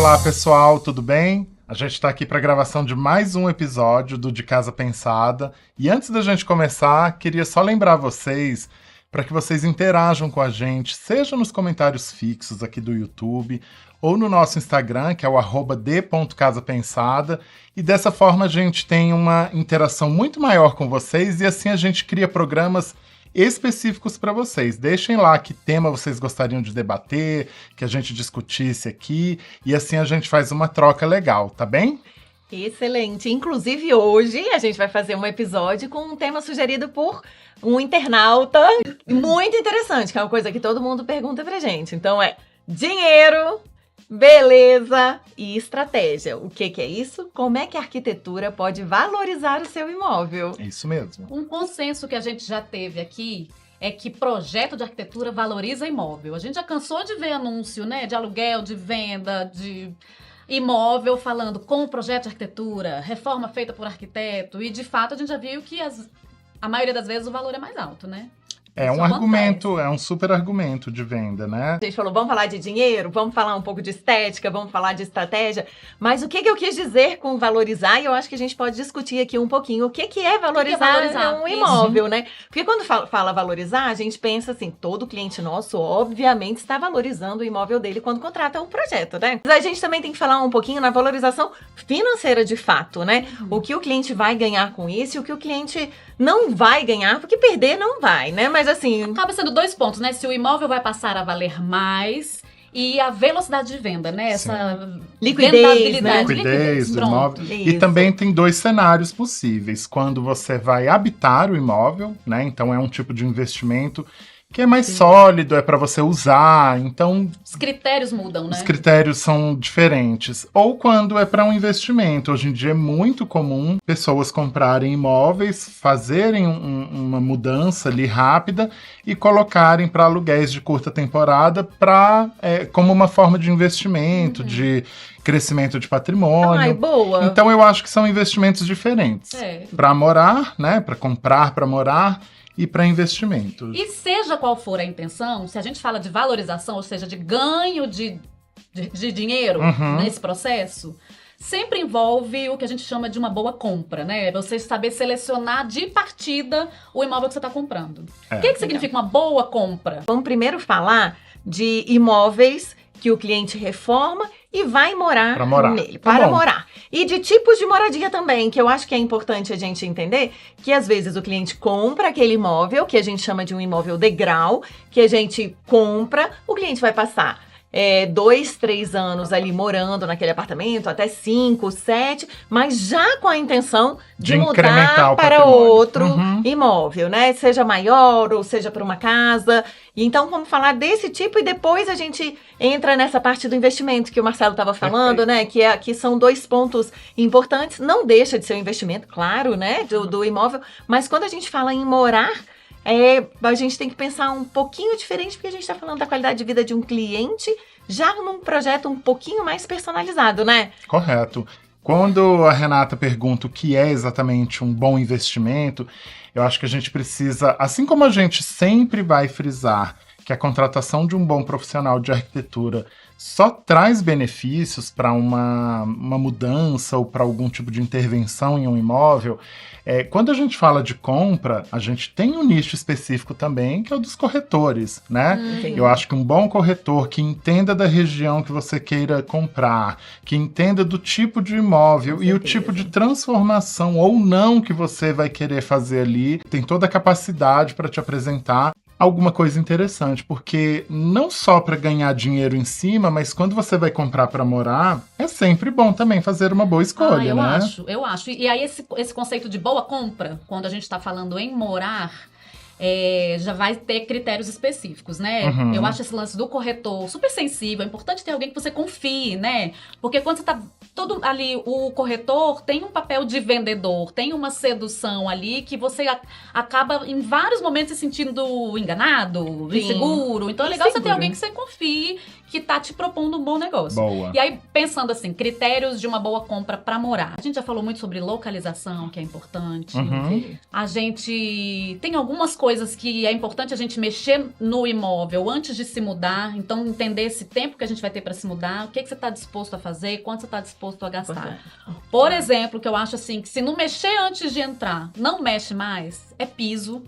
Olá pessoal, tudo bem? A gente está aqui para a gravação de mais um episódio do De Casa Pensada. E antes da gente começar, queria só lembrar vocês para que vocês interajam com a gente, seja nos comentários fixos aqui do YouTube ou no nosso Instagram, que é o @d.casapensada. E dessa forma a gente tem uma interação muito maior com vocês e assim a gente cria programas específicos para vocês. Deixem lá que tema vocês gostariam de debater, que a gente discutisse aqui, e assim a gente faz uma troca legal, tá bem? Excelente! Inclusive hoje a gente vai fazer um episódio com um tema sugerido por um internauta muito interessante, que é uma coisa que todo mundo pergunta pra gente. Então é dinheiro, beleza e estratégia. O que é isso? Como é que a arquitetura pode valorizar o seu imóvel? Isso mesmo. Um consenso que a gente já teve aqui é que projeto de arquitetura valoriza imóvel. A gente já cansou de ver anúncio, né, de aluguel, de venda, de imóvel falando com projeto de arquitetura, reforma feita por arquiteto, e de fato a gente já viu que a maioria das vezes o valor é mais alto, né? É um argumento, é um super argumento de venda, né? A gente falou, vamos falar de dinheiro, vamos falar um pouco de estética, vamos falar de estratégia, mas o que eu quis dizer com valorizar, e eu acho que a gente pode discutir aqui um pouquinho, o que é valorizar um imóvel, né? Porque quando fala valorizar, a gente pensa assim, todo cliente nosso, obviamente, está valorizando o imóvel dele quando contrata um projeto, né? Mas a gente também tem que falar um pouquinho na valorização financeira de fato, né? O que o cliente vai ganhar com isso e o que o cliente não vai ganhar, porque perder não vai, né? Mas assim... Acaba sendo dois pontos, né? Se o imóvel vai passar a valer mais e a velocidade de venda, né? Essa liquidez, né? Liquidez do imóvel. E também tem dois cenários possíveis. Quando você vai habitar o imóvel, né? Então é um tipo de investimento que é mais sólido, é para você usar, então... Os critérios mudam, né? Os critérios são diferentes. Ou quando é para um investimento. Hoje em dia é muito comum pessoas comprarem imóveis, fazerem uma mudança ali rápida e colocarem para aluguéis de curta temporada como uma forma de investimento, de crescimento de patrimônio. Ai, boa! Então eu acho que são investimentos diferentes. Para morar, né? Para comprar, para morar... e para investimento. E seja qual for a intenção, se a gente fala de valorização, ou seja, de ganho de dinheiro nesse processo, sempre envolve o que a gente chama de uma boa compra, né? Você saber selecionar de partida o imóvel que você está comprando. O que significa uma boa compra? Vamos primeiro falar de imóveis que o cliente reforma e vai morar nele, para morar. E de tipos de moradia também, que eu acho que é importante a gente entender que às vezes o cliente compra aquele imóvel, que a gente chama de um imóvel degrau, que a gente compra, o cliente vai passar 2, 3 anos ali morando naquele apartamento, até 5, 7, mas já com a intenção de mudar para outro imóvel, né? Seja maior ou seja para uma casa. Então, vamos falar desse tipo e depois a gente entra nessa parte do investimento que o Marcelo estava falando, né? Que são dois pontos importantes. Não deixa de ser um investimento, claro, né? Do imóvel. Mas quando a gente fala em morar, a gente tem que pensar um pouquinho diferente, porque a gente está falando da qualidade de vida de um cliente já num projeto um pouquinho mais personalizado, né? Correto. Quando a Renata pergunta o que é exatamente um bom investimento, eu acho que a gente precisa, assim como a gente sempre vai frisar que a contratação de um bom profissional de arquitetura só traz benefícios para uma mudança ou para algum tipo de intervenção em um imóvel, quando a gente fala de compra, a gente tem um nicho específico também, que é o dos corretores, né? Eu acho que um bom corretor que entenda da região que você queira comprar, que entenda do tipo de imóvel e o tipo de transformação ou não que você vai querer fazer ali, tem toda a capacidade para te apresentar alguma coisa interessante, porque não só para ganhar dinheiro em cima, mas quando você vai comprar para morar, é sempre bom também fazer uma boa escolha, né? Eu acho. E aí esse conceito de boa compra, quando a gente está falando em morar, já vai ter critérios específicos, né? Eu acho esse lance do corretor super sensível, é importante ter alguém que você confie, né? Porque quando você tá todo ali, o corretor tem um papel de vendedor, tem uma sedução ali que você acaba em vários momentos se sentindo enganado, inseguro. Então é legal você ter alguém que você confie, que tá te propondo um bom negócio. Boa. E aí, pensando assim, critérios de uma boa compra para morar. A gente já falou muito sobre localização, que é importante. A gente tem algumas coisas que é importante a gente mexer no imóvel antes de se mudar. Então, entender esse tempo que a gente vai ter para se mudar, o que você tá disposto a fazer, quanto você tá disposto a gastar. Por exemplo, que eu acho assim, que se não mexer antes de entrar, não mexe mais, é piso.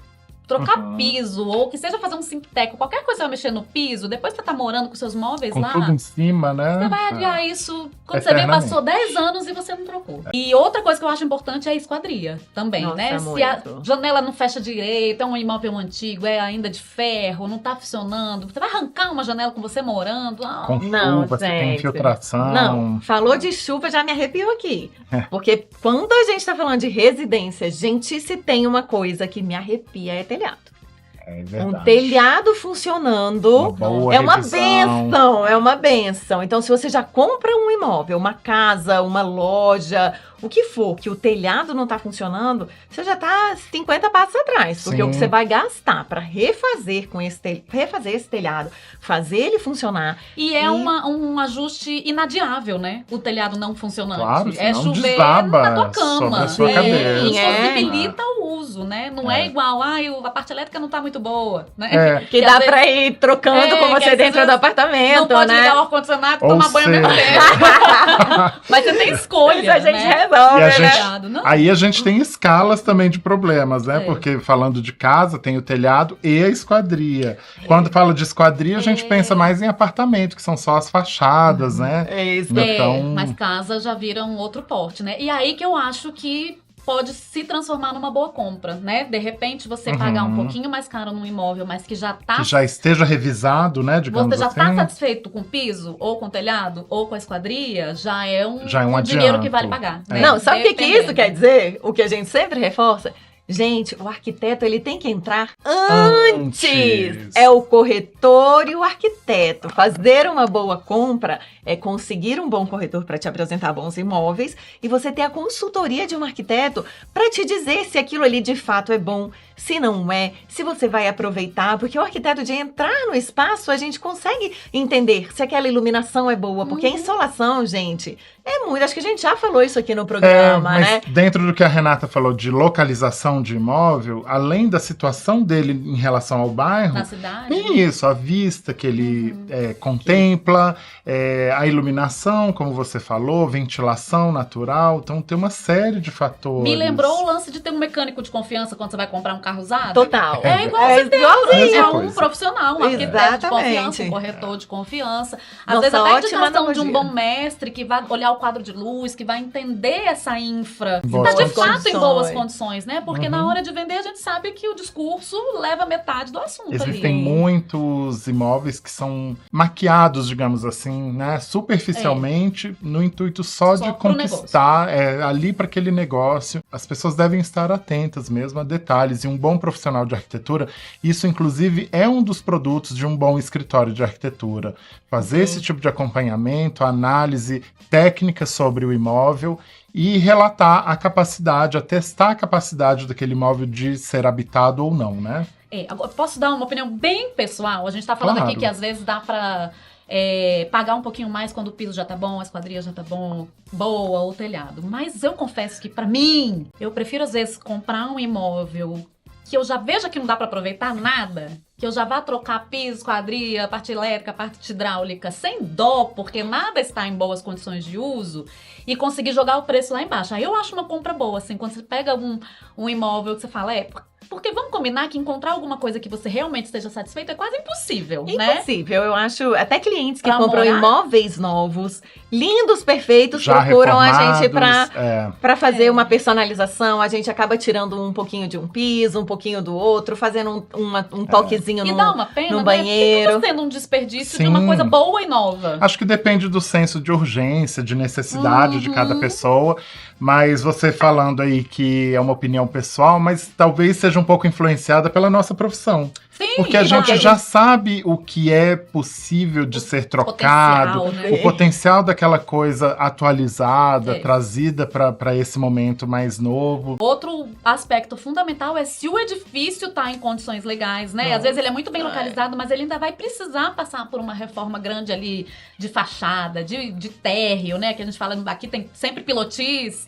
Trocar piso, ou que seja fazer um sinteco, qualquer coisa vai mexer no piso, depois que você tá morando com seus móveis com lá. tudo em cima, né? Você vai adiar isso quando você vê, passou 10 anos e você não trocou. E outra coisa que eu acho importante é a esquadria também, né? Se a janela não fecha direito, é um imóvel antigo, é ainda de ferro, não tá funcionando. Você vai arrancar uma janela com você morando? Com chuva, você tem infiltração. Não, falou de chuva, já me arrepiou aqui. Porque quando a gente tá falando de residência, gente, se tem uma coisa que me arrepia é telhado. Um telhado funcionando é uma benção, é uma benção. Então, se você já compra um imóvel, uma casa, uma loja, o que for, que o telhado não está funcionando, você já está 50 passos atrás. Porque o que você vai gastar para refazer esse telhado, fazer ele funcionar. E é um ajuste inadiável, né? O telhado não funcionante. Claro, é chover desaba na tua cama. sobre a sua cabeça. Possibilita o uso, né? Não é igual, a parte elétrica não está muito boa, né? Que dá pra ir trocando com você dentro do apartamento, não pode ligar o ar-condicionado e tomar banho ao mesmo tempo. Mas você tem escolha, a gente resolve, Aí a gente tem escalas também de problemas, né? Porque falando de casa, tem o telhado e a esquadria. Quando fala de esquadria, a gente pensa mais em apartamento, que são só as fachadas, né? Então... mas casa já vira um outro porte, né? E aí que eu acho que pode se transformar numa boa compra, né? De repente, você pagar um pouquinho mais caro num imóvel, mas que já tá... Que já esteja revisado, né? Digamos você já assim. tá satisfeito com o piso, ou com o telhado, ou com a esquadria, já é um adianto. Dinheiro que vale pagar. Né? Não, sabe o que isso quer dizer? O que a gente sempre reforça? Gente, o arquiteto, ele tem que entrar antes. É o corretor e o arquiteto. Fazer uma boa compra é conseguir um bom corretor para te apresentar bons imóveis e você ter a consultoria de um arquiteto para te dizer se aquilo ali de fato é bom, se não é, se você vai aproveitar. Porque o arquiteto, de entrar no espaço, a gente consegue entender se aquela iluminação é boa. Porque a insolação, gente, é muito... Acho que a gente já falou isso aqui no programa, mas né? Dentro do que a Renata falou de localização de imóvel, além da situação dele em relação ao bairro, na cidade, tem isso, a vista que ele contempla, a iluminação, como você falou, ventilação natural, então tem uma série de fatores. Me lembrou o lance de ter um mecânico de confiança quando você vai comprar um carro usado? Total. É igual você ter um profissional, um arquiteto de confiança, um corretor de confiança. Às vezes até a indicação de um bom mestre que vai olhar o quadro de luz, que vai entender essa infra. Está de fato em boas condições, né? Porque na hora de vender a gente sabe que o discurso leva metade do assunto. Existem muitos imóveis que são maquiados, digamos assim, né? Superficialmente, no intuito só de conquistar ali para aquele negócio. As pessoas devem estar atentas mesmo a detalhes. E um bom profissional de arquitetura, isso inclusive é um dos produtos de um bom escritório de arquitetura. Fazer esse tipo de acompanhamento, análise técnica sobre o imóvel e relatar a capacidade, testar a capacidade daquele imóvel de ser habitado ou não, né? Agora, posso dar uma opinião bem pessoal? A gente tá falando aqui que às vezes dá pra pagar um pouquinho mais quando o piso já tá bom, a esquadria já tá boa, ou o telhado. Mas eu confesso que pra mim, eu prefiro às vezes comprar um imóvel que eu já veja que não dá pra aproveitar nada, que eu já vá trocar piso, esquadria, parte elétrica, parte hidráulica, sem dó, porque nada está em boas condições de uso, e conseguir jogar o preço lá embaixo. Aí eu acho uma compra boa, assim, quando você pega um imóvel que você fala, porque vamos combinar que encontrar alguma coisa que você realmente esteja satisfeito é quase impossível, né? Impossível, eu acho. Até clientes que compram imóveis novos, lindos, perfeitos, já procuram a gente pra fazer uma personalização. A gente acaba tirando um pouquinho de um piso, um pouquinho do outro, fazendo um toquezinho e dá uma pena, no banheiro. Fica sendo um desperdício de uma coisa boa e nova. Acho que depende do senso de urgência, de necessidade de cada pessoa. Mas você falando aí que é uma opinião pessoal, mas talvez seja um pouco influenciada pela nossa profissão. Sim, porque a gente já sabe o que é possível de ser trocado, potencial, né? O potencial daquela coisa atualizada, trazida para esse momento mais novo. Outro aspecto fundamental é se o edifício está em condições legais, né? Às vezes ele é muito bem localizado, mas ele ainda vai precisar passar por uma reforma grande ali de fachada, de térreo, né? Que a gente fala, aqui tem sempre pilotis,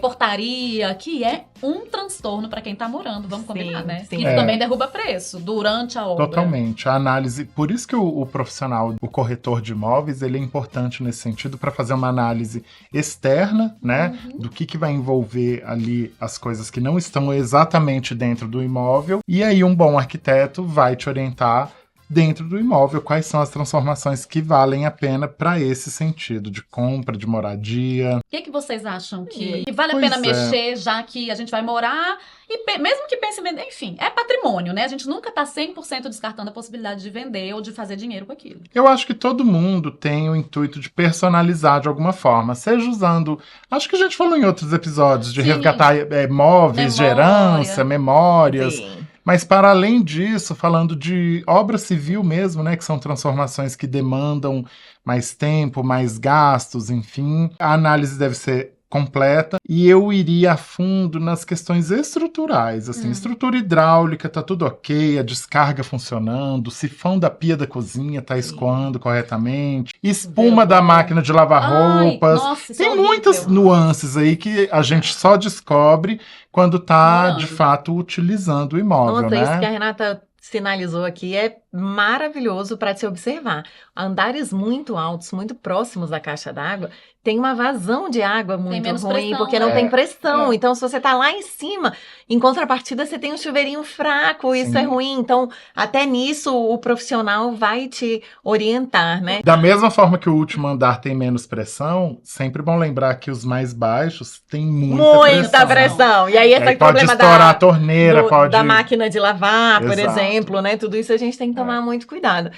portaria, que é um transtorno para quem tá morando, vamos combinar, né? Sim. Isso também derruba preço durante a obra. Totalmente. A análise, por isso que o profissional, o corretor de imóveis, ele é importante nesse sentido para fazer uma análise externa, né? Do que vai envolver ali as coisas que não estão exatamente dentro do imóvel. E aí um bom arquiteto vai te orientar dentro do imóvel quais são as transformações que valem a pena para esse sentido de compra, de moradia. O que vocês acham que vale a pena mexer, já que a gente vai morar e mesmo que pense em vender, enfim, é patrimônio, né? A gente nunca tá 100% descartando a possibilidade de vender ou de fazer dinheiro com aquilo. Eu acho que todo mundo tem o intuito de personalizar de alguma forma, seja usando, acho que a gente falou em outros episódios, de resgatar móveis de herança, memórias. Sim. Mas para além disso, falando de obra civil mesmo, né, que são transformações que demandam mais tempo, mais gastos, enfim, a análise deve ser completa e eu iria a fundo nas questões estruturais, assim, estrutura hidráulica, tá tudo ok, a descarga funcionando, o sifão da pia da cozinha tá escoando corretamente, espuma da máquina de lavar roupas, tem muitas nuances aí que a gente só descobre quando tá, de fato, utilizando o imóvel, né? Isso que a Renata sinalizou aqui é maravilhoso para se observar. Andares muito altos, muito próximos da caixa d'água, tem uma vazão de água muito ruim, pressão, porque não tem pressão. Então, se você está lá em cima, em contrapartida, você tem um chuveirinho fraco, isso é ruim. Então, até nisso, o profissional vai te orientar, né? Da mesma forma que o último andar tem menos pressão, sempre bom lembrar que os mais baixos têm muita pressão. E aí, esse pode problema estourar a torneira, da máquina de lavar, por exemplo, né? Tudo isso a gente tem que tomar muito cuidado.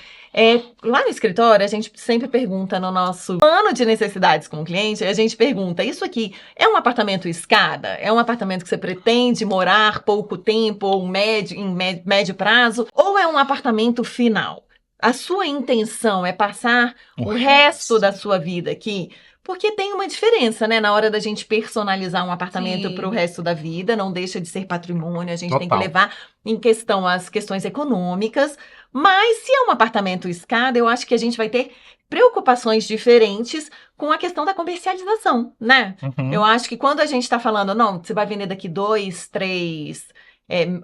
Lá no escritório, a gente sempre pergunta no nosso plano de necessidades com o cliente, a gente pergunta, isso aqui é um apartamento escada? É um apartamento que você pretende morar pouco tempo ou em médio prazo? Ou é um apartamento final? A sua intenção é passar o resto da sua vida aqui? Porque tem uma diferença, né? Na hora da gente personalizar um apartamento para o resto da vida, não deixa de ser patrimônio, a gente tem que levar em questão as questões econômicas. Mas se é um apartamento escada, eu acho que a gente vai ter preocupações diferentes com a questão da comercialização, né? Eu acho que quando a gente está falando, não, você vai vender daqui 2, 3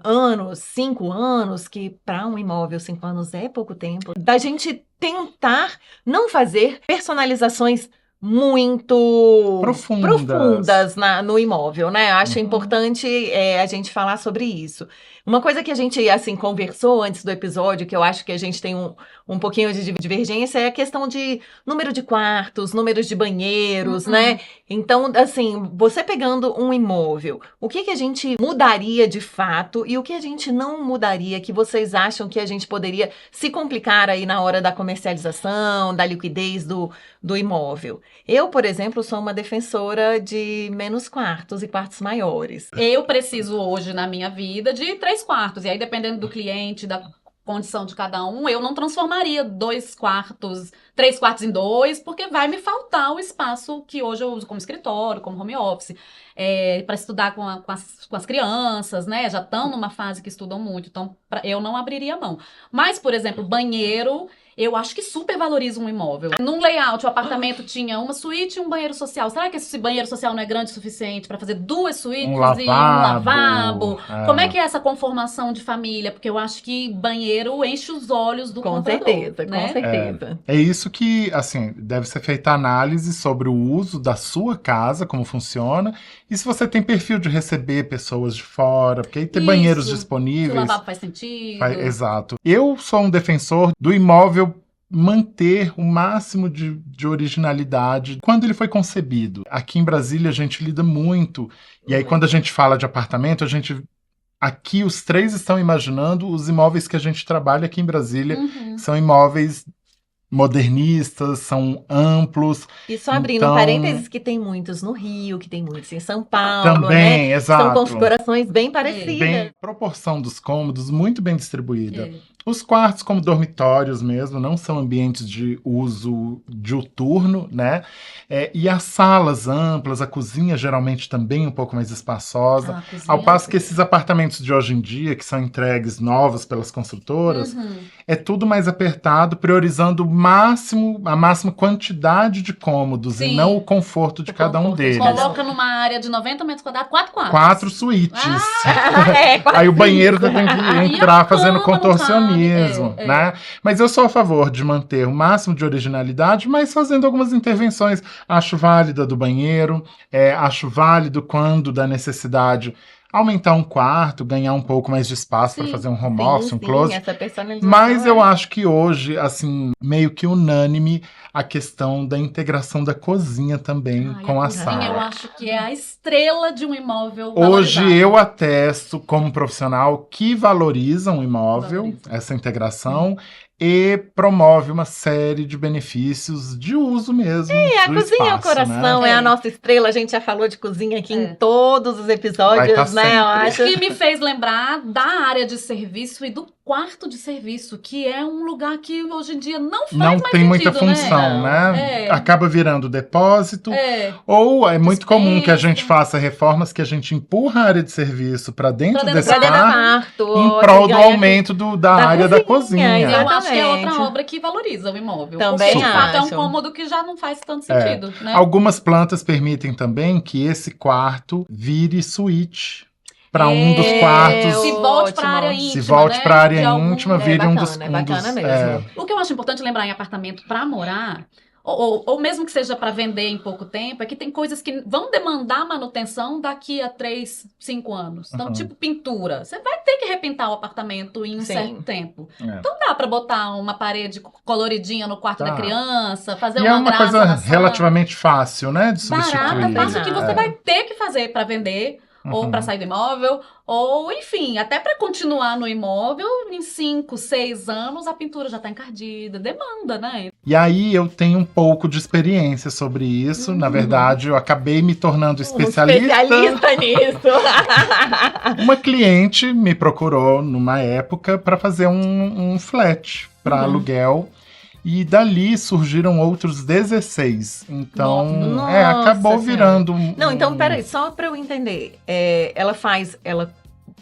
anos, 5 anos, que para um imóvel 5 anos é pouco tempo, da gente tentar não fazer personalizações muito profundas no imóvel, né? Acho importante a gente falar sobre isso. Uma coisa que a gente, assim, conversou antes do episódio, que eu acho que a gente tem um pouquinho de divergência, é a questão de número de quartos, números de banheiros, né? Então, assim, você pegando um imóvel, o que a gente mudaria de fato e o que a gente não mudaria, que vocês acham que a gente poderia se complicar aí na hora da comercialização, da liquidez do imóvel? Eu, por exemplo, sou uma defensora de menos quartos e quartos maiores. Eu preciso hoje, na minha vida, de 3 quartos. E aí, dependendo do cliente, da condição de cada um, eu não transformaria 2 quartos, 3 quartos em 2, porque vai me faltar o espaço que hoje eu uso como escritório, como home office, para estudar com as crianças, né? Já estão numa fase que estudam muito, então eu não abriria mão. Mas, por exemplo, banheiro, eu acho que super valoriza um imóvel. Num layout, o apartamento tinha uma suíte e um banheiro social. Será que esse banheiro social não é grande o suficiente para fazer 2 suítes e um lavabo? Como é que é essa conformação de família? Porque eu acho que banheiro enche os olhos do comprador. Com certeza. É isso que, assim, deve ser feita análise sobre o uso da sua casa, como funciona, e se você tem perfil de receber pessoas de fora, porque aí tem banheiros disponíveis. Se o lavabo faz sentido. Exato. Eu sou um defensor do imóvel manter o máximo de originalidade quando ele foi concebido. Aqui em Brasília a gente lida muito, e aí quando a gente fala de apartamento, aqui os 3 estão imaginando os imóveis que a gente trabalha aqui em Brasília, são imóveis modernistas, são amplos. E só abrindo então, parênteses, que tem muitos no Rio, que tem muitos em São Paulo, também, né? exato. São configurações bem parecidas. Bem, proporção dos cômodos muito bem distribuída. Os quartos, como dormitórios mesmo, não são ambientes de uso diuturno, né? E as salas amplas, a cozinha geralmente também um pouco mais espaçosa. Ao passo que esses apartamentos de hoje em dia, que são entregues novos pelas construtoras, é tudo mais apertado, priorizando a máxima quantidade de cômodos e não o conforto de cada um deles. Coloca numa área de 90 metros quadrados, 4 quartos. 4 suítes. Aí o banheiro tem que entrar fazendo contorcionismo, né? Mas eu sou a favor de manter o máximo de originalidade, mas fazendo algumas intervenções. Acho válida do banheiro, acho válido quando da necessidade aumentar um quarto, ganhar um pouco mais de espaço para fazer um home office, um closet. Essa personalização mas eu acho que hoje, assim, meio que unânime a questão da integração da cozinha também com a sala. Eu acho que é a estrela de um imóvel Hoje valorizado. eu atesto como profissional que valoriza um imóvel, essa integração, e promove uma série de benefícios de uso mesmo. A cozinha é o coração, né? É a nossa estrela. A gente já falou de cozinha aqui em todos os episódios, né? Eu acho. O que me fez lembrar da área de serviço e do quarto de serviço, que é um lugar que hoje em dia não faz mais tem sentido, muita função, né? Acaba virando depósito. Ou é muito comum que a gente faça reformas que a gente empurra a área de serviço para dentro desse quarto em prol do aumento da área da cozinha. Eu acho que é outra obra que valoriza o imóvel. Também porque, de fato, é um cômodo que já não faz tanto sentido, né? Algumas plantas permitem também que esse quarto vire suíte. Para um dos quartos. Se volte para a área íntima. Se volte para a área íntima, vire um dos. Bacana mesmo. O que eu acho importante lembrar em apartamento para morar, ou mesmo que seja para vender em pouco tempo, é que tem coisas que vão demandar manutenção daqui a 3, 5 anos. Então, tipo pintura. Você vai ter que repintar o apartamento em um certo tempo. Então dá para botar uma parede coloridinha no quarto da criança, fazer uma graça. É uma coisa relativamente fácil, né? De substituir. Barata, fácil que você vai ter que fazer para vender. Ou para sair do imóvel, ou enfim, até para continuar no imóvel, em 5, 6 anos a pintura já está encardida, demanda, né? E aí eu tenho um pouco de experiência sobre isso. Na verdade, eu acabei me tornando especialista nisso. Uma cliente me procurou numa época para fazer um flat para aluguel. E dali surgiram outros 16. Então, acabou virando Não, então, peraí, só para eu entender. Ela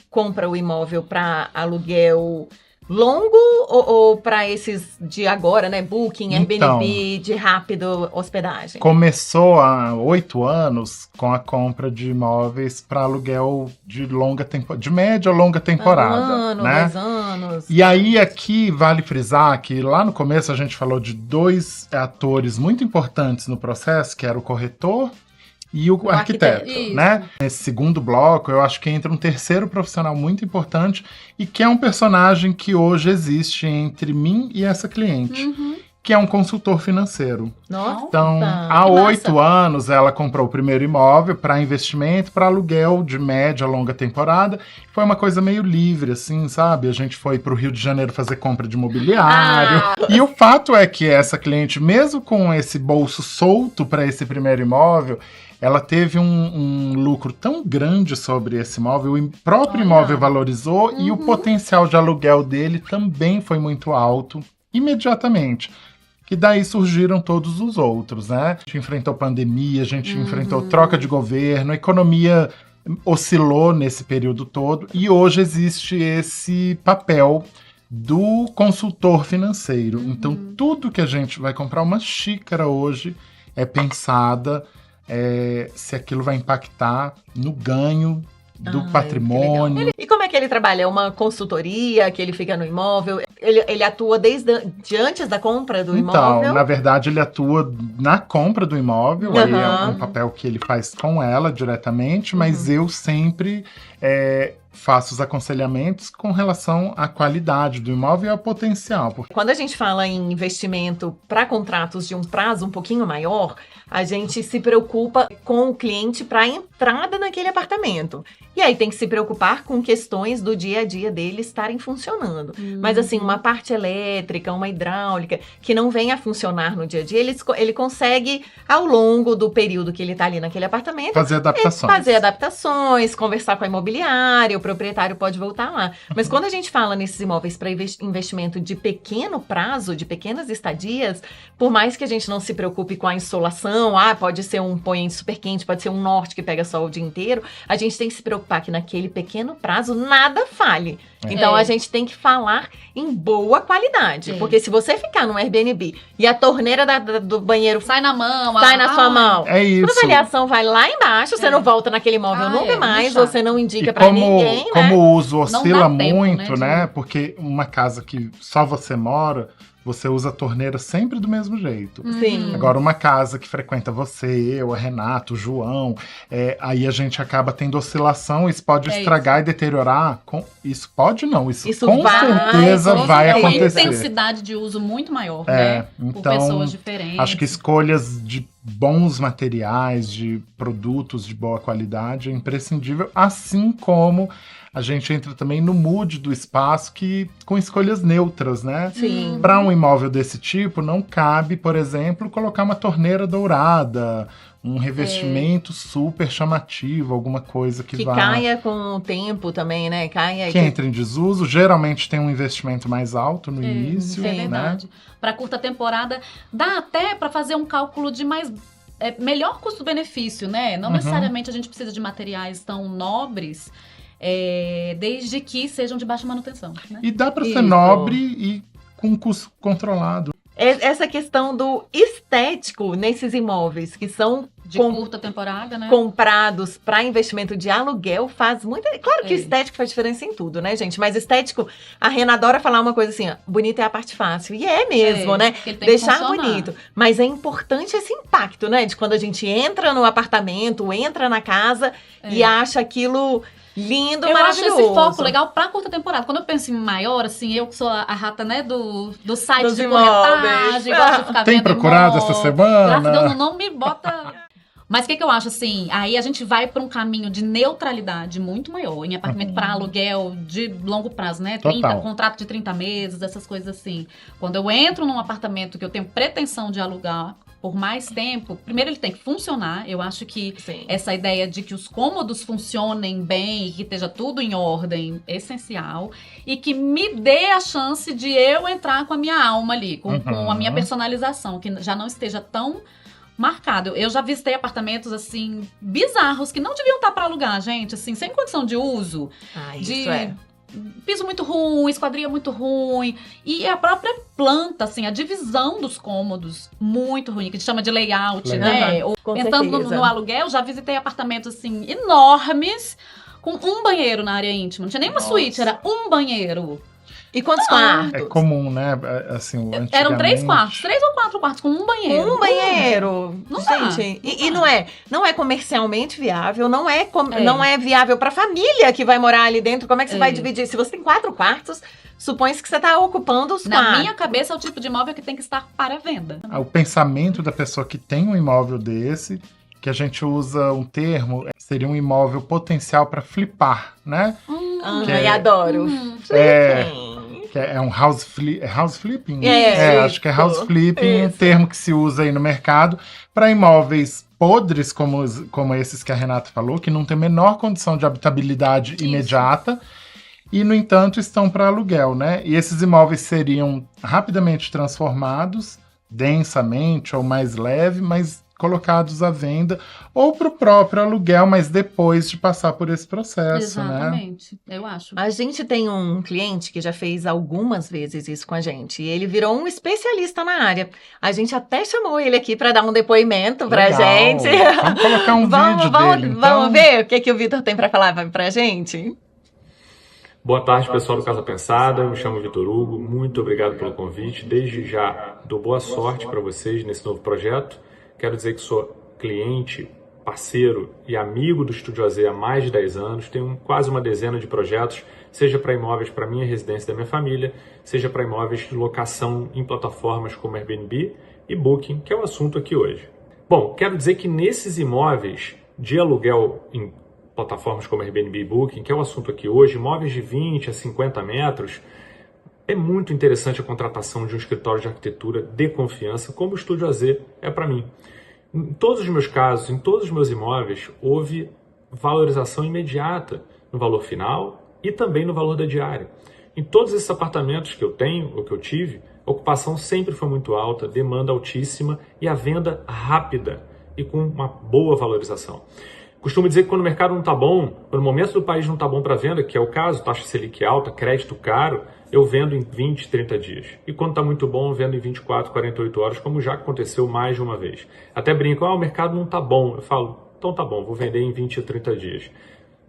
compra o imóvel para aluguel longo ou para esses de agora, né? Booking, Airbnb, de rápido hospedagem? Começou há 8 anos com a compra de imóveis para aluguel de média ou longa temporada. 2 anos. E aí aqui vale frisar que lá no começo a gente falou de 2 atores muito importantes no processo, que era o corretor e o arquiteto, né? Nesse segundo bloco, eu acho que entra um terceiro profissional muito importante e que é um personagem que hoje existe entre mim e essa cliente, que é um consultor financeiro. Nossa! Então, há 8 anos, ela comprou o primeiro imóvel para investimento, para aluguel de média a longa temporada. Foi uma coisa meio livre, assim, sabe? A gente foi para o Rio de Janeiro fazer compra de mobiliário. E o fato é que essa cliente, mesmo com esse bolso solto para esse primeiro imóvel, ela teve um lucro tão grande sobre esse imóvel, o próprio imóvel valorizou e o potencial de aluguel dele também foi muito alto, imediatamente. Que daí surgiram todos os outros, né? A gente enfrentou pandemia, a gente enfrentou troca de governo, a economia oscilou nesse período todo e hoje existe esse papel do consultor financeiro. Então, tudo que a gente vai comprar, uma xícara hoje, é pensada se aquilo vai impactar no ganho do patrimônio. E como é que ele trabalha? É uma consultoria que ele fica no imóvel? Ele atua desde antes da compra do imóvel? Então, na verdade, ele atua na compra do imóvel. Aí é um papel que ele faz com ela diretamente, mas eu sempre faço os aconselhamentos com relação à qualidade do imóvel e ao potencial. Quando a gente fala em investimento para contratos de um prazo um pouquinho maior, a gente se preocupa com o cliente para a entrada naquele apartamento. E aí tem que se preocupar com questões do dia a dia dele estarem funcionando. Mas assim, uma parte elétrica, uma hidráulica, que não venha a funcionar no dia a dia, ele consegue, ao longo do período que ele está ali naquele apartamento, fazer adaptações, conversar com a imobiliária, o proprietário pode voltar lá. Mas quando a gente fala nesses imóveis para investimento de pequeno prazo, de pequenas estadias, por mais que a gente não se preocupe com a insolação, pode ser um poente super quente, pode ser um norte que pega sol o dia inteiro, a gente tem que se preocupar que naquele pequeno prazo nada falhe. Então a gente tem que falar em boa qualidade. Porque se você ficar no Airbnb e a torneira do banheiro sai na mão, sai na sua mão, é isso. A avaliação vai lá embaixo, você não volta naquele imóvel nunca mais, você não indica pra ninguém, como o uso oscila tempo, muito, né? Porque uma casa que só você mora, você usa a torneira sempre do mesmo jeito. Sim. Agora, uma casa que frequenta você, eu, a Renato, o João, aí a gente acaba tendo oscilação, isso pode estragar e deteriorar. Isso pode não, isso com certeza vai acontecer. Uma intensidade de uso muito maior, né? Então, por pessoas diferentes. Acho que escolhas de bons materiais, de produtos de boa qualidade é imprescindível, assim como a gente entra também no mood do espaço, com escolhas neutras, né? Sim. Para um imóvel desse tipo, não cabe, por exemplo, colocar uma torneira dourada, um revestimento super chamativo, alguma coisa que vá... caia com o tempo também, né? Que entra em desuso, geralmente tem um investimento mais alto no início, é verdade. Né? Para curta temporada, dá até para fazer um cálculo de melhor custo-benefício, né? Não necessariamente a gente precisa de materiais tão nobres, desde que sejam de baixa manutenção. Né? E dá para ser nobre e com custo controlado. Essa questão do estético nesses imóveis que são de curta temporada, né? Comprados para investimento de aluguel faz muito. Claro que estético faz diferença em tudo, né, gente? Mas estético, a Rena adora falar uma coisa assim: bonito é a parte fácil. E é mesmo, né? Deixar bonito. Mas é importante esse impacto, né? De quando a gente entra no apartamento, entra na casa e acha aquilo lindo, maravilhoso. Eu acho esse foco legal pra curta temporada. Quando eu penso em maior, assim, eu que sou a rata, né, do site dos de corretagem, gosto de ficar Tem vendo procurado imóvel. essa semana? Graças a Deus, não me bota... Mas o que eu acho, assim, aí a gente vai para um caminho de neutralidade muito maior, em apartamento para aluguel de longo prazo, né? Contrato de 30 meses, essas coisas assim. Quando eu entro num apartamento que eu tenho pretensão de alugar por mais tempo, primeiro ele tem que funcionar. Eu acho que essa ideia de que os cômodos funcionem bem e que esteja tudo em ordem é essencial. E que me dê a chance de eu entrar com a minha alma ali, com a minha personalização, que já não esteja tão marcado. Eu já visitei apartamentos, assim, bizarros, que não deviam estar para alugar, gente, assim, sem condição de uso. Piso muito ruim, esquadria muito ruim. E a própria planta, assim, a divisão dos cômodos, muito ruim, que a gente chama de layout, né? Entrando no aluguel, já visitei apartamentos, assim, enormes, com um banheiro na área íntima. Não tinha nem uma suíte, era um banheiro. E quantos quartos? É comum, né? Assim, eram 3 quartos, 3 ou 4 quartos com um banheiro. Um banheiro. Não gente, e não é comercialmente viável, não é viável para a família que vai morar ali dentro. Como é que você vai dividir? Se você tem 4 quartos, supõe-se que você está ocupando os quartos. Na minha cabeça, é o tipo de imóvel que tem que estar para venda. O pensamento da pessoa que tem um imóvel desse, que a gente usa um termo, seria um imóvel potencial para flipar, né? Adoro. É um house flipping? Acho que é house flipping, um termo que se usa aí no mercado para imóveis podres, como esses que a Renata falou, que não tem a menor condição de habitabilidade imediata e, no entanto, estão para aluguel, né? E esses imóveis seriam rapidamente transformados, densamente ou mais leve, mas colocados à venda ou para o próprio aluguel, mas depois de passar por esse processo, Exatamente, eu acho. A gente tem um cliente que já fez algumas vezes isso com a gente e ele virou um especialista na área. A gente até chamou ele aqui para dar um depoimento pra gente. Vamos colocar um vídeo dele. Então. Vamos ver o que o Vitor tem para falar pra gente? Boa tarde, pessoal do Casa Pensada. Eu me chamo Vitor Hugo. Muito obrigado pelo convite. Desde já dou boa sorte para vocês nesse novo projeto. Quero dizer que sou cliente parceiro e amigo do Estúdio AZ há mais de 10 anos, tenho quase uma dezena de projetos, seja para imóveis para minha residência da minha família, seja para imóveis de locação em plataformas como Airbnb e Booking, que é o assunto aqui hoje. Bom, quero dizer que nesses imóveis de aluguel em plataformas como Airbnb e Booking, que é o assunto aqui hoje, imóveis de 20 a 50 metros, é muito interessante a contratação de um escritório de arquitetura de confiança, como o Estúdio AZ é para mim. Em todos os meus casos, em todos os meus imóveis, houve valorização imediata no valor final e também no valor da diária. Em todos esses apartamentos que eu tenho, ou que eu tive, a ocupação sempre foi muito alta, demanda altíssima e a venda rápida e com uma boa valorização. Costumo dizer que quando o mercado não está bom, quando o momento do país não está bom para venda, que é o caso, taxa Selic alta, crédito caro, eu vendo em 20, 30 dias. E quando está muito bom, eu vendo em 24, 48 horas, como já aconteceu mais de uma vez. Até brinco, o mercado não está bom. Eu falo, então tá bom, vou vender em 20 a 30 dias.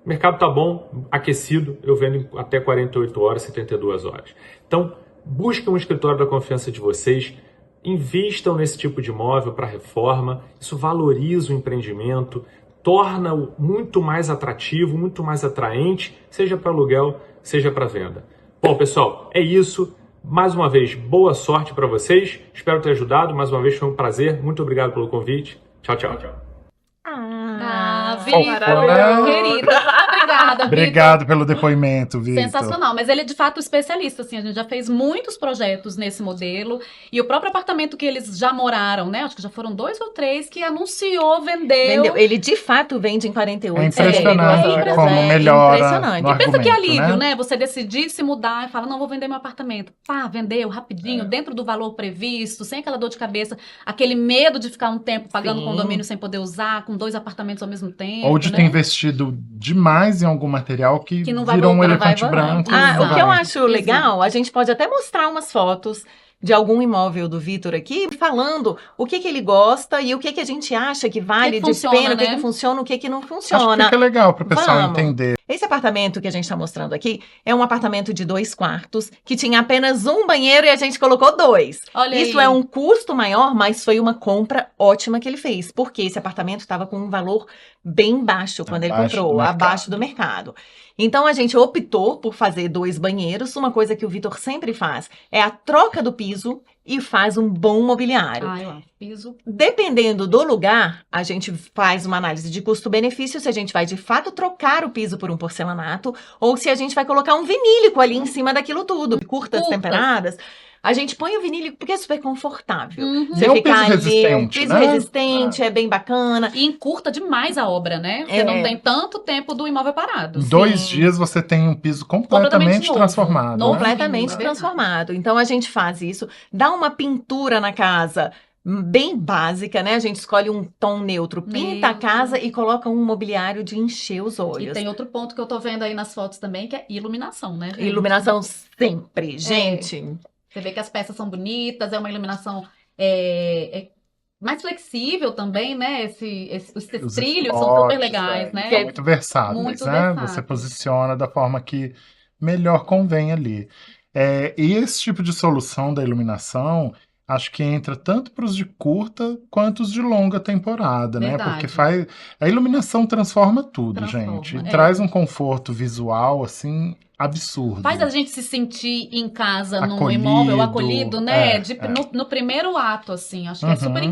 O mercado está bom, aquecido, eu vendo em até 48 horas, 72 horas. Então, busquem um escritório da confiança de vocês, invistam nesse tipo de imóvel para reforma, isso valoriza o empreendimento, torna-o muito mais atrativo, muito mais atraente, seja para aluguel, seja para venda. Bom, pessoal, é isso. Mais uma vez, boa sorte para vocês. Espero ter ajudado. Mais uma vez, foi um prazer. Muito obrigado pelo convite. Tchau, tchau. Vitor, querida. Obrigada, Obrigado pelo depoimento, Vitor. Sensacional, mas ele é de fato especialista, assim, a gente já fez muitos projetos nesse modelo, e o próprio apartamento que eles já moraram, né, acho que já foram 2 ou 3, que anunciou, vendeu. Ele de fato vende em 48 É impressionante como melhora impressionante. E pensa que alívio, né, você decidir se mudar e fala, não, vou vender meu apartamento. Pá, vendeu rapidinho, dentro do valor previsto, sem aquela dor de cabeça, aquele medo de ficar um tempo pagando condomínio sem poder usar, com 2 apartamentos ao mesmo tempo. Ou de ter investido demais em algum material que não virou um elefante branco. O que eu acho legal, a gente pode até mostrar umas fotos de algum imóvel do Vitor aqui, falando o que ele gosta e o que a gente acha que vale de pena, o que funciona, o que não funciona. Acho que fica legal para o pessoal entender. Esse apartamento que a gente está mostrando aqui é um apartamento de 2 quartos, que tinha apenas um banheiro e a gente colocou 2. Olha Isso aí. é um custo maior, mas foi uma compra ótima que ele fez, porque esse apartamento estava com um valor bem baixo quando ele comprou, abaixo do mercado. Então, a gente optou por fazer 2 banheiros. Uma coisa que o Vitor sempre faz é a troca do piso e faz um bom mobiliário. Eu acho. Piso. Dependendo do lugar, a gente faz uma análise de custo-benefício, se a gente vai de fato trocar o piso por um porcelanato ou se a gente vai colocar um vinílico ali em cima daquilo tudo. Curtas temperadas. A gente põe o vinílico porque é super confortável. Você fica piso ali, resistente, piso resistente, é bem bacana. E encurta demais a obra, né? Você não tem tanto tempo do imóvel parado. Em 2 dias você tem um piso completamente transformado. Completamente transformado. Então a gente faz isso, dá uma pintura na casa bem básica, né? A gente escolhe um tom neutro, pinta a casa e coloca um mobiliário de encher os olhos. E tem outro ponto que eu tô vendo aí nas fotos também, que é iluminação, né, gente? Iluminação sempre, gente. Você vê que as peças são bonitas, é uma iluminação mais flexível também, né? Os trilhos são super legais, né? São muito versáteis, né? Você posiciona da forma que melhor convém ali. E esse tipo de solução da iluminação, acho que entra tanto para os de curta quanto os de longa temporada, né? Porque a iluminação transforma tudo, gente. E traz um conforto visual, assim, absurdo. Faz a gente se sentir em casa, num imóvel acolhido, né? No primeiro ato, assim. Acho que é super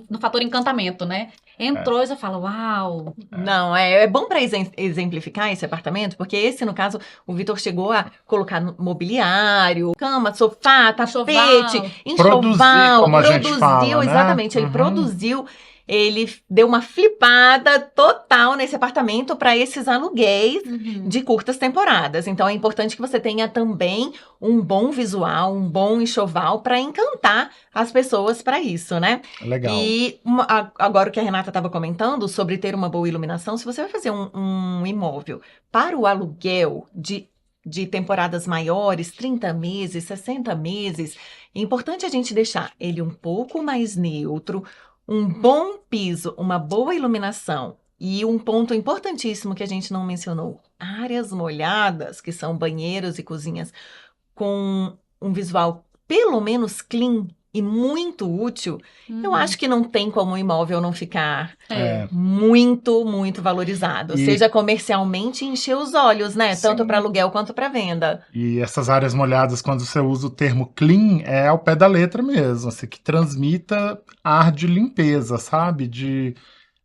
no fator encantamento, né? Entrou e já fala, uau! Não, é bom para exemplificar esse apartamento, porque esse, no caso, o Vitor chegou a colocar no mobiliário, cama, sofá, tapete, enxoval, como a gente fala, exatamente, ele produziu. Ele deu uma flipada total nesse apartamento para esses aluguéis de curtas temporadas. Então, é importante que você tenha também um bom visual, um bom enxoval para encantar as pessoas para isso, né? Legal. E agora o que a Renata estava comentando sobre ter uma boa iluminação, se você vai fazer um imóvel para o aluguel de temporadas maiores, 30 meses, 60 meses, é importante a gente deixar ele um pouco mais neutro, um bom piso, uma boa iluminação e um ponto importantíssimo que a gente não mencionou, áreas molhadas, que são banheiros e cozinhas, com um visual pelo menos clean e muito útil, eu acho que não tem como o imóvel não ficar muito, muito valorizado. Seja comercialmente, encher os olhos, né? Sim. Tanto para aluguel quanto para venda. E essas áreas molhadas, quando você usa o termo clean, é ao pé da letra mesmo, assim, que transmita ar de limpeza, sabe?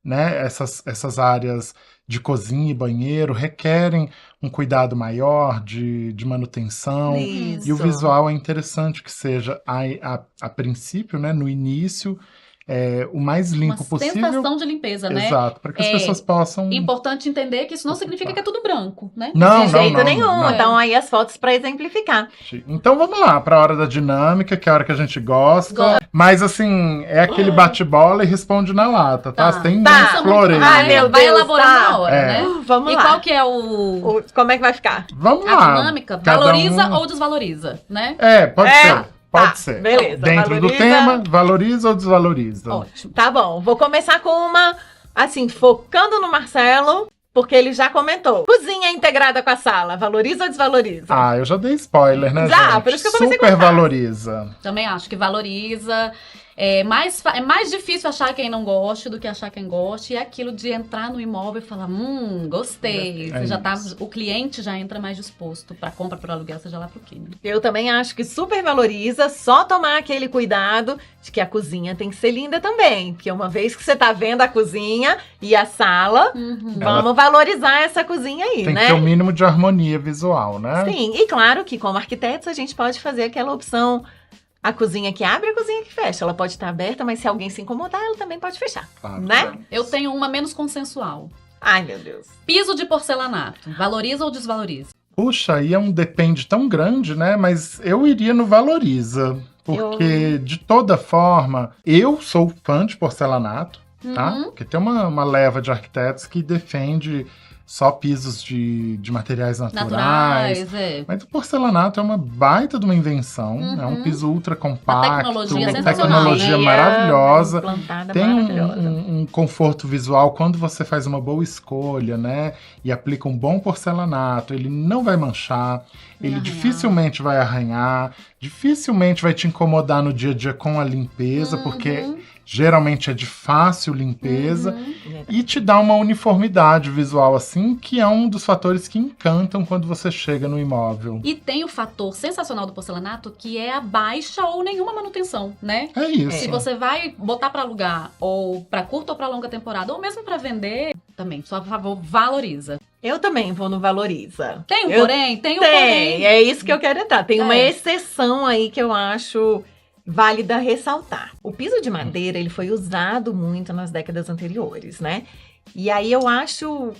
Né, essas áreas de cozinha e banheiro requerem um cuidado maior de manutenção. Isso. E o visual é interessante que seja, a princípio, né, no início, o mais limpo possível. Uma sensação de limpeza, né? Exato, para que as pessoas possam... Importante entender que isso não significa que é tudo branco, né? Não, de jeito nenhum. Então, aí as fotos para exemplificar. Então, vamos lá, para a hora da dinâmica, que é a hora que a gente gosta. Mas, assim, é aquele bate-bola e responde na lata, tá? Você tem floreio. Ai, meu Deus, vai elaborar na hora, né? Vamos lá. E qual que é o... Como é que vai ficar? Vamos lá. A dinâmica, valoriza ou desvaloriza, né? Pode ser. Pode ser. Beleza. Dentro do tema, valoriza ou desvaloriza? Ótimo. Tá bom. Vou começar com uma, assim, focando no Marcelo, porque ele já comentou. Cozinha integrada com a sala, valoriza ou desvaloriza? Eu já dei spoiler, né, já, gente? Por isso que eu comecei Super valoriza. Também acho que valoriza. É mais difícil achar quem não goste do que achar quem goste. E é aquilo de entrar no imóvel e falar, gostei. O cliente já entra mais disposto para compra, para aluguel, seja lá pro quê. Né? Eu também acho que super valoriza, só tomar aquele cuidado de que a cozinha tem que ser linda também. Porque uma vez que você tá vendo a cozinha e a sala, vamos valorizar essa cozinha aí, tem né? Tem que ter o mínimo de harmonia visual, né? Sim, e claro que como arquitetos a gente pode fazer aquela opção... A cozinha que abre e a cozinha que fecha. Ela pode estar aberta, mas se alguém se incomodar, ela também pode fechar, né? Eu tenho uma menos consensual. Ai, meu Deus. Piso de porcelanato. Valoriza ou desvaloriza? Puxa, aí é um depende tão grande, né? Mas eu iria no valoriza. Porque, de toda forma, eu sou fã de porcelanato, tá? Porque tem uma leva de arquitetos que defende... Só pisos de materiais naturais. Mas o porcelanato é uma baita de uma invenção. É um piso ultra compacto. Tecnologia maravilhosa. Tem um conforto visual quando você faz uma boa escolha, né? E aplica um bom porcelanato. Ele não vai manchar. Ele dificilmente vai arranhar. Dificilmente vai te incomodar no dia a dia com a limpeza. Porque... Geralmente é de fácil limpeza e te dá uma uniformidade visual, assim, que é um dos fatores que encantam quando você chega no imóvel. E tem o fator sensacional do porcelanato, que é a baixa ou nenhuma manutenção, né? É isso. Se você vai botar para alugar, ou para curta ou para longa temporada, ou mesmo para vender, também, só por favor, valoriza. Eu também vou no valoriza. Tem um porém? Tem um porém. É isso que eu quero entrar. Tem uma exceção aí que eu acho... válida ressaltar. O piso de madeira, ele foi usado muito nas décadas anteriores, né? E aí eu acho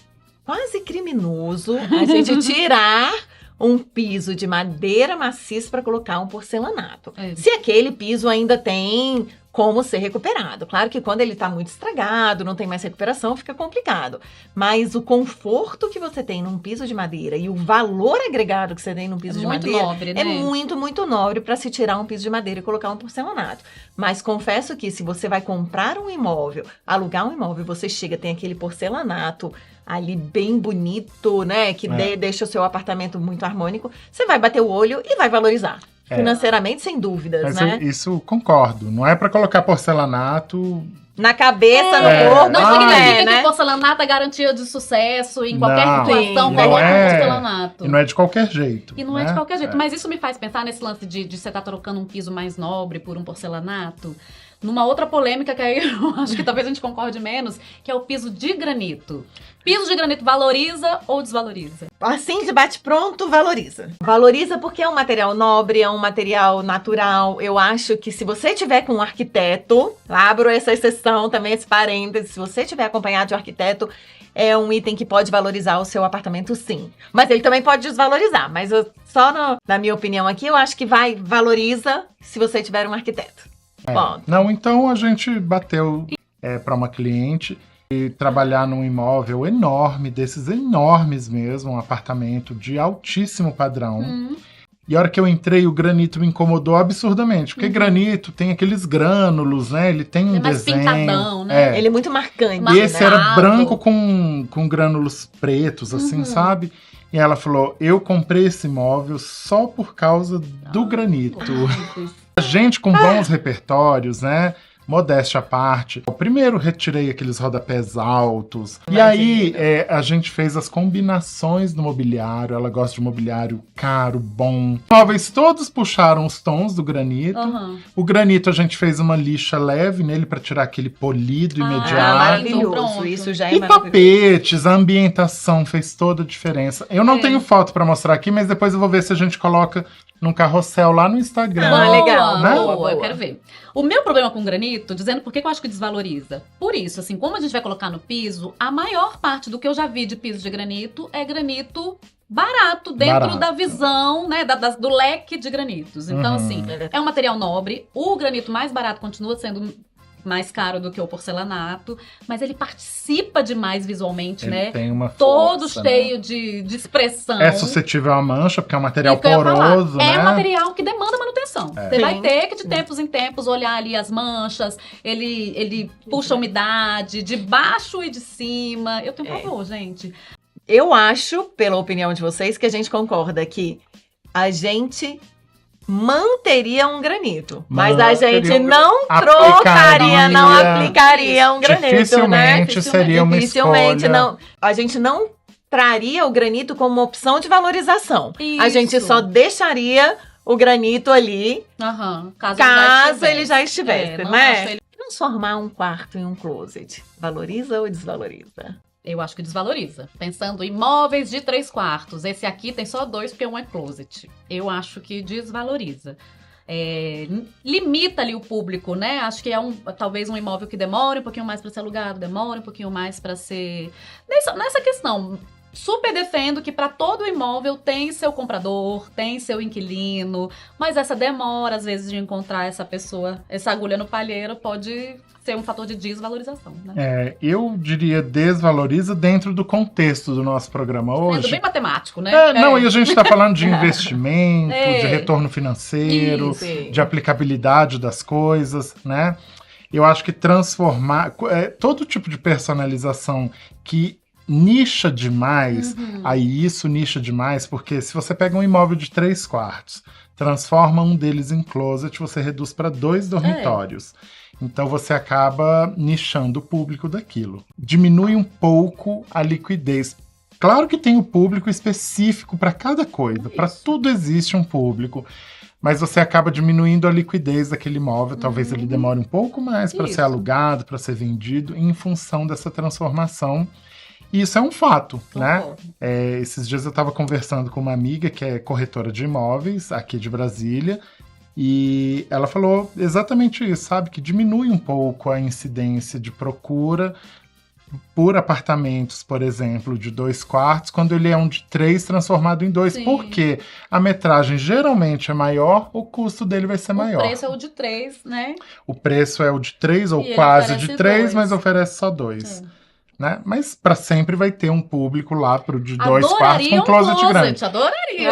quase criminoso a gente tirar um piso de madeira maciça para colocar um porcelanato. Se aquele piso ainda tem como ser recuperado. Claro que quando ele está muito estragado, não tem mais recuperação, fica complicado. Mas o conforto que você tem num piso de madeira e o valor agregado que você tem num piso de madeira nobre, né? É muito, muito nobre para se tirar um piso de madeira e colocar um porcelanato. Mas confesso que se você vai comprar um imóvel, alugar um imóvel, você chega, tem aquele porcelanato ali bem bonito, né? Que deixa o seu apartamento muito harmônico, você vai bater o olho e vai valorizar. Financeiramente, sem dúvidas, mas né? Isso concordo. Não é para colocar porcelanato... Na cabeça, no corpo. Não significa que o porcelanato é garantia de sucesso em qualquer situação, qualquer porcelanato. E não é de qualquer jeito. E não é de qualquer jeito. Mas isso me faz pensar nesse lance de você estar trocando um piso mais nobre por um porcelanato. Numa outra polêmica que aí eu acho que talvez a gente concorde menos, que é o piso de granito. Piso de granito valoriza ou desvaloriza? Assim, de bate-pronto, valoriza. Valoriza porque é um material nobre, é um material natural. Eu acho que se você tiver com um arquiteto, abro essa exceção também, esse parênteses, se você tiver acompanhado de um arquiteto, é um item que pode valorizar o seu apartamento, sim. Mas ele também pode desvalorizar. Mas na minha opinião aqui, eu acho que valoriza se você tiver um arquiteto. Não, então a gente bateu para uma cliente e trabalhar num imóvel enorme, desses enormes mesmo, um apartamento de altíssimo padrão. E a hora que eu entrei, o granito me incomodou absurdamente. Porque granito tem aqueles grânulos, né? Ele tem um desenho. Pintadão, né? Ele é muito marcante. E esse era branco com grânulos pretos, assim, sabe? E ela falou, eu comprei esse imóvel só por causa do granito. A gente com bons repertórios, né? Modéstia à parte. Eu primeiro retirei aqueles rodapés altos. E aí, a gente fez as combinações do mobiliário. Ela gosta de mobiliário caro, bom. Os móveis todos puxaram os tons do granito. O granito, a gente fez uma lixa leve nele para tirar aquele polido imediato. Maravilhoso. Isso já é e tapetes, a ambientação fez toda a diferença. Eu não tenho foto para mostrar aqui, mas depois eu vou ver se a gente coloca num carrossel lá no Instagram. Legal. Né? Boa, eu quero ver. O meu problema com granito, dizendo por que eu acho que desvaloriza. Por isso, assim, como a gente vai colocar no piso, a maior parte do que eu já vi de piso de granito é granito barato, dentro da visão, né, do leque de granitos. Então, assim, é um material nobre. O granito mais barato continua sendo mais caro do que o porcelanato, mas ele participa demais visualmente, ele né? Tem uma todo força, cheio de expressão. É suscetível à mancha, porque é um material poroso, né? É um material que demanda manutenção. Você vai ter que, de tempos em tempos, olhar ali as manchas, ele puxa a umidade de baixo e de cima. Eu tenho pavor, gente. Eu acho, pela opinião de vocês, que a gente concorda que a gente manteria um granito, mas a gente não trocaria, não aplicaria um granito, dificilmente, né? Seria uma escolha. Não, a gente não traria o granito como uma opção de valorização. Isso. A gente só deixaria o granito ali, caso ele já estivesse, né? Transformar um quarto em um closet, valoriza ou desvaloriza? Eu acho que desvaloriza. Pensando em móveis de 3 quartos. Esse aqui tem só 2 porque um é closet. Eu acho que desvaloriza. Limita ali o público, né? Acho que é talvez um imóvel que demore um pouquinho mais para ser alugado, demore um pouquinho mais para ser... Nessa questão, super defendo que para todo imóvel tem seu comprador, tem seu inquilino, mas essa demora, às vezes, de encontrar essa pessoa, essa agulha no palheiro, pode ser um fator de desvalorização, né? Eu diria desvaloriza dentro do contexto do nosso programa hoje. Sendo bem matemático, né? E a gente está falando de investimento, de retorno financeiro, de aplicabilidade das coisas, né? Eu acho que transformar... todo tipo de personalização que nicha demais, aí isso nicha demais, porque se você pega um imóvel de 3 quartos, transforma um deles em closet, você reduz para 2 dormitórios. Então você acaba nichando o público daquilo. Diminui um pouco a liquidez. Claro que tem o público específico para cada coisa, para tudo existe um público, mas você acaba diminuindo a liquidez daquele imóvel, talvez ele demore um pouco mais para ser alugado, para ser vendido, em função dessa transformação. E isso é um fato, né? Esses dias eu estava conversando com uma amiga que é corretora de imóveis aqui de Brasília, e ela falou exatamente isso, sabe? Que diminui um pouco a incidência de procura por apartamentos, por exemplo, de 2 quartos, quando ele é um de 3 transformado em 2. Porque a metragem geralmente é maior, o custo dele vai ser maior. O preço é o de 3, né? O preço é o de 3 ou quase de 3, mas oferece só 2. Né? Mas para sempre vai ter um público lá pro de 2 quartos com closet grande. Adoraria.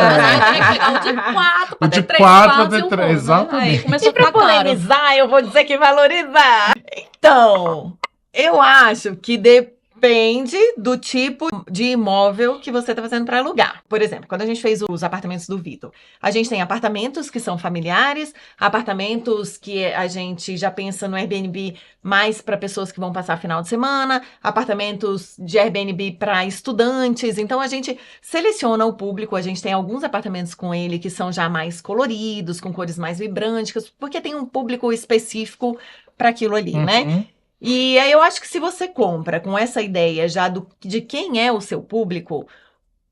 O de 4 para ter 3 quartos. Exatamente. E para polemizar, eu vou dizer que valorizar. Então, eu acho que depende do tipo de imóvel que você está fazendo para alugar. Por exemplo, quando a gente fez os apartamentos do Vitor, a gente tem apartamentos que são familiares, apartamentos que a gente já pensa no Airbnb mais para pessoas que vão passar final de semana, apartamentos de Airbnb para estudantes. Então a gente seleciona o público, a gente tem alguns apartamentos com ele que são já mais coloridos, com cores mais vibrantes, porque tem um público específico para aquilo ali, né? E aí eu acho que se você compra com essa ideia já de quem é o seu público,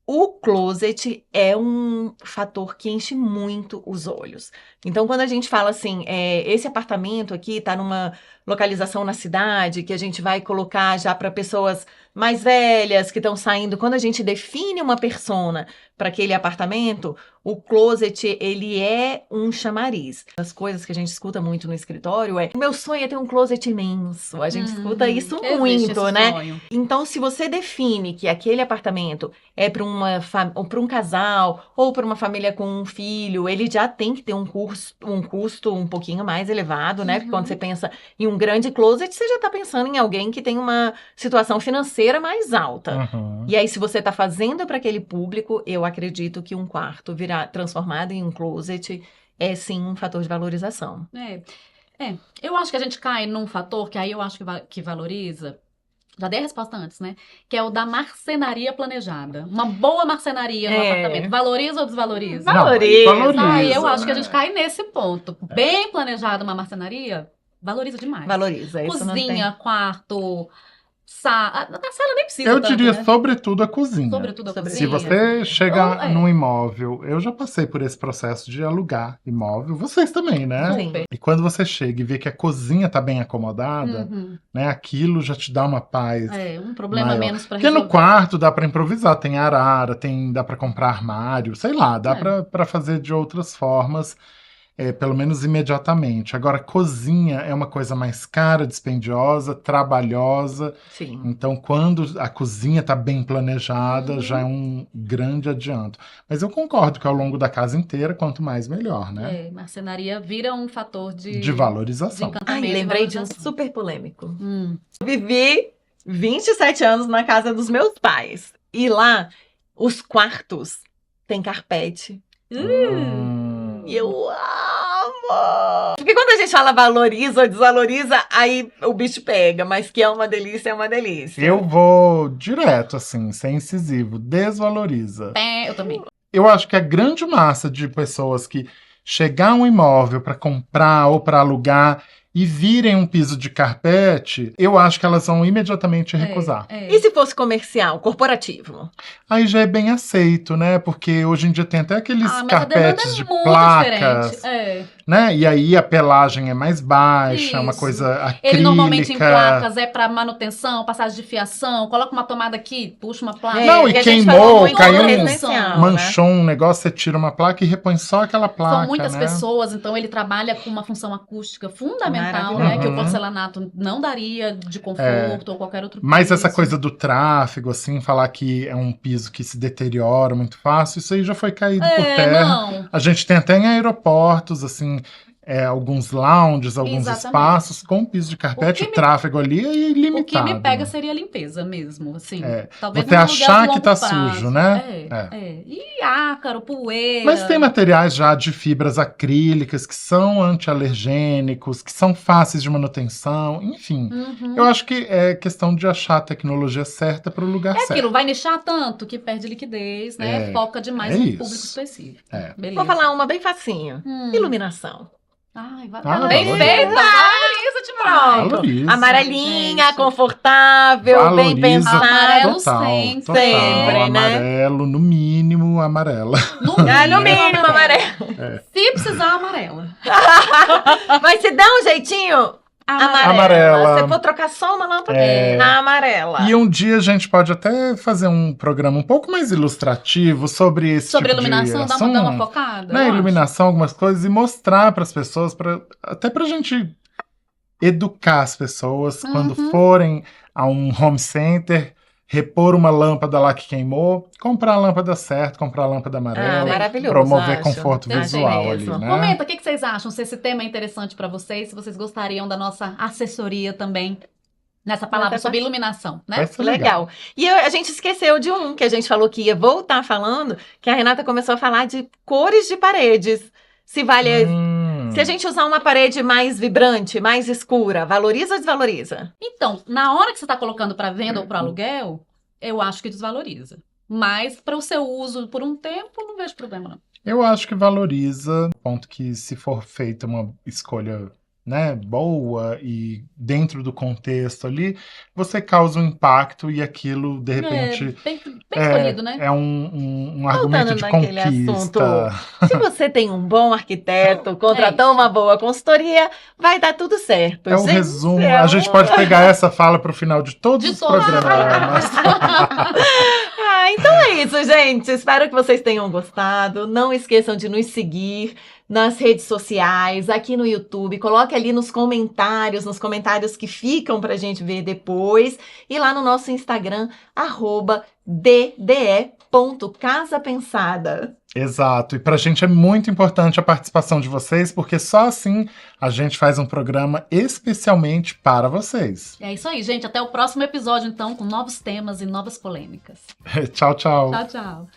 o closet é um fator que enche muito os olhos. Então, quando a gente fala assim, esse apartamento aqui está numa localização na cidade, que a gente vai colocar já para pessoas mais velhas que estão saindo, quando a gente define uma persona para aquele apartamento, o closet, ele é um chamariz. As coisas que a gente escuta muito no escritório o meu sonho é ter um closet imenso. A gente escuta isso muito, né? Sonho. Então, se você define que aquele apartamento é para um casal ou para uma família com um filho, ele já tem que ter um custo um pouquinho mais elevado, né? Porque quando você pensa em um grande closet, você já está pensando em alguém que tem uma situação financeira mais alta. E aí, se você está fazendo para aquele público, eu acredito que um quarto virá transformado em um closet, é sim um fator de valorização. Eu acho que a gente cai num fator que aí eu acho que valoriza. Já dei a resposta antes, né? Que é o da marcenaria planejada. Uma boa marcenaria no apartamento. Valoriza ou desvaloriza? Valoriza. Aí eu acho que a gente cai nesse ponto. Bem planejada uma marcenaria, valoriza demais. Valoriza. Cozinha, quarto, sala. Na sala nem precisa Eu tanto, diria, né? sobretudo, a cozinha. Sobretudo a cozinha. Se você chegar num imóvel, eu já passei por esse processo de alugar imóvel, vocês também, né? Super. E quando você chega e vê que a cozinha tá bem acomodada, né, aquilo já te dá uma paz. Um problema maior. menos pra Porque resolver. no quarto dá pra improvisar, tem arara, dá pra comprar armário, sei lá, dá pra fazer de outras formas. Pelo menos imediatamente. Agora, cozinha é uma coisa mais cara, dispendiosa, trabalhosa. Sim. Então, quando a cozinha está bem planejada, já é um grande adianto. Mas eu concordo que ao longo da casa inteira, quanto mais, melhor, né? Marcenaria vira um fator de valorização. Lembrei de um super polêmico. Vivi 27 anos na casa dos meus pais. E lá, os quartos têm carpete. E eu amo! Porque quando a gente fala valoriza ou desvaloriza, aí o bicho pega. Mas que é uma delícia, é uma delícia. Eu vou direto, assim, sem incisivo. Desvaloriza. Eu também. Eu acho que a grande massa de pessoas que chegar a um imóvel para comprar ou para alugar e virem um piso de carpete, eu acho que elas vão imediatamente recusar. E se fosse comercial, corporativo? Aí já é bem aceito, né? Porque hoje em dia tem até aqueles carpetes de placas, né? E aí a pelagem é mais baixa, é uma coisa acrílica. Ele normalmente em placas é para manutenção, passagem de fiação, coloca uma tomada aqui, puxa uma placa. Não, e queimou, caiu manchou né? um negócio, você tira uma placa e repõe só aquela placa. São muitas pessoas, então ele trabalha com uma função acústica fundamental, né? Que o porcelanato não daria de conforto ou qualquer outro piso. Mas essa coisa do tráfego, assim, falar que é um piso que se deteriora muito fácil, isso aí já foi caído por terra. Não. A gente tem até em aeroportos, assim, alguns lounges, alguns espaços com piso de carpete, o tráfego ali é ilimitado. O que me pega seria a limpeza mesmo, assim. Talvez você achar que tá sujo, né? E ácaro, poeira. Mas tem materiais já de fibras acrílicas que são antialergênicos, que são fáceis de manutenção, enfim. Eu acho que é questão de achar a tecnologia certa para o lugar certo. Aquilo, vai nichar tanto que perde liquidez, né? Foca demais no público específico. Vou falar uma bem facinho. Iluminação. Ai, bem feita, valoriza demais. Valoriza. Amarelinha, confortável, valoriza, bem pensado. Amarelo sempre, né? Amarelo, no mínimo, amarela. No mínimo, amarelo. Se precisar, amarela. Mas se dá um jeitinho, amarela. Se for trocar só uma lâmpada, amarela. E um dia a gente pode até fazer um programa um pouco mais ilustrativo sobre esse tipo iluminação, de assunto. dar uma focada. Na iluminação, algumas coisas, e mostrar para as pessoas, até pra gente educar as pessoas quando forem a um home center, repor uma lâmpada lá que queimou, comprar a lâmpada certa, comprar a lâmpada amarela, maravilhoso, promover conforto visual ali, né? Comenta, o que vocês acham? Se esse tema é interessante para vocês, se vocês gostariam da nossa assessoria também nessa palavra sobre iluminação, né? Vai ser legal. E a gente esqueceu de um que a gente falou que ia voltar falando, que a Renata começou a falar de cores de paredes. Se a gente usar uma parede mais vibrante, mais escura, valoriza ou desvaloriza? Então, na hora que você está colocando para venda ou para aluguel, eu acho que desvaloriza. Mas para o seu uso por um tempo, não vejo problema, não. Eu acho que valoriza, ponto que se for feita uma escolha, né, boa e dentro do contexto ali, você causa um impacto e aquilo, de repente... bem escolhido, né? É um argumento de assunto, conquista. se você tem um bom arquiteto, contratou uma boa consultoria, vai dar tudo certo. O resumo. A gente pode pegar essa fala para o final de todos os programas. Então é isso, gente. Espero que vocês tenham gostado. Não esqueçam de nos seguir nas redes sociais, aqui no YouTube. Coloque ali nos comentários que ficam pra gente ver depois. E lá no nosso Instagram, @dde.casapensada. Exato. E pra gente é muito importante a participação de vocês, porque só assim a gente faz um programa especialmente para vocês. É isso aí, gente. Até o próximo episódio, então, com novos temas e novas polêmicas. Tchau, tchau. Tchau, tchau.